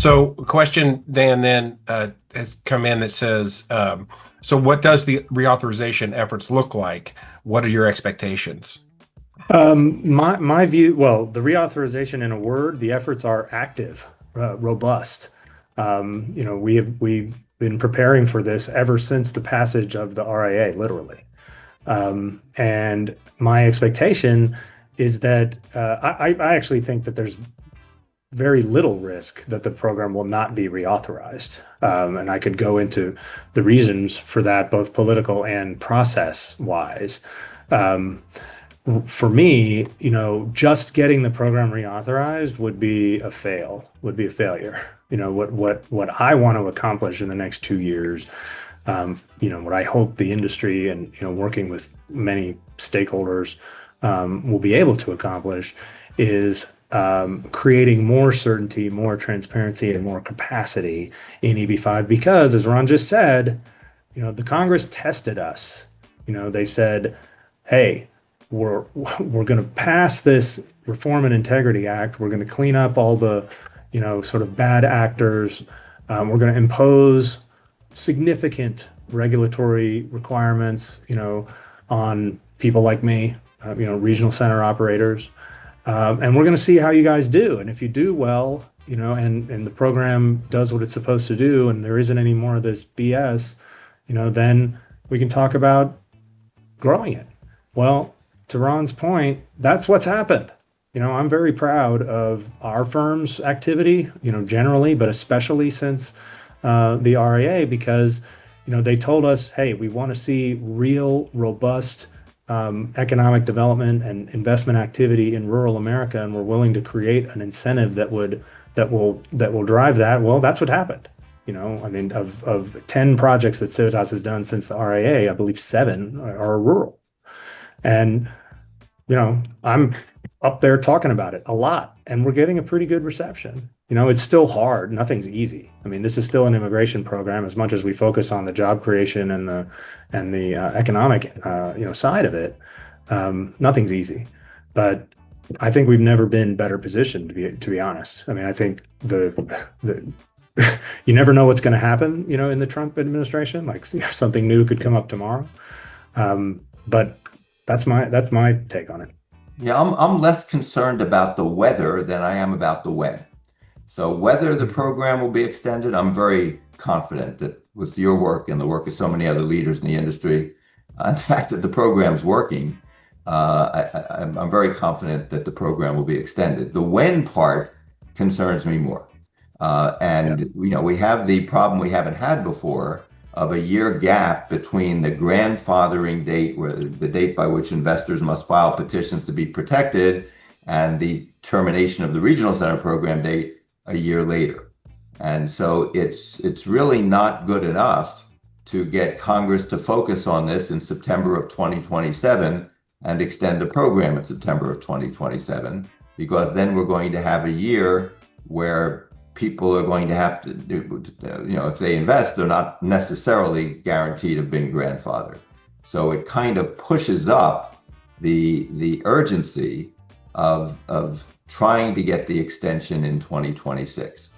So, a question, Dan, then has come in that says, so what does the reauthorization efforts look like? What are your expectations? My view, well, the reauthorization in a word, the efforts are active, robust. We've been preparing for this ever since the passage of the RIA, literally. And my expectation is that I actually think that there's very little risk that the program will not be reauthorized. And I could go into the reasons for that, both political and process wise. Um, for me, just getting the program reauthorized would be a failure. What I want to accomplish in the next 2 years, what I hope the industry and, working with many stakeholders, will be able to accomplish is creating more certainty, more transparency, and more capacity in EB-5 because, as Ron just said, the Congress tested us. They said, "Hey, we're going to pass this Reform and Integrity Act. We're going to clean up all the, sort of bad actors. We're going to impose significant regulatory requirements, on people like me, regional center operators. And we're going to see how you guys do. And if you do well, and the program does what it's supposed to do, and there isn't any more of this BS, then we can talk about growing it." Well, to Ron's point, that's what's happened. I'm very proud of our firm's activity, generally, but especially since the RIA, because, they told us, hey, we want to see real, robust economic development and investment activity in rural America, and we're willing to create an incentive that will drive that. Well, that's what happened. I mean, of 10 projects that Civitas has done since the RIA, I believe 7 are rural. And I'm up there talking about it a lot, and we're getting a pretty good reception. It's still hard. Nothing's easy. I mean, this is still an immigration program. As much as we focus on the job creation and the economic side of it, nothing's easy. But I think we've never been better positioned to be honest. I mean, I think the you never know what's going to happen, in the Trump administration. Like, something new could come up tomorrow. But that's my take on it. Yeah, I'm less concerned about the whether than I am about the when. So whether the program will be extended, I'm very confident that with your work and the work of so many other leaders in the industry, and the fact that the program's working, I'm very confident that the program will be extended. The when part concerns me more. We have the problem we haven't had before of a year gap between the grandfathering date, where the date by which investors must file petitions to be protected, and the termination of the regional center program date a year later. And so it's really not good enough to get Congress to focus on this in September of 2027 and extend the program in September of 2027, because then we're going to have a year where people are going to have to do, if they invest, they're not necessarily guaranteed of being grandfathered. So it kind of pushes up the urgency of trying to get the extension in 2026.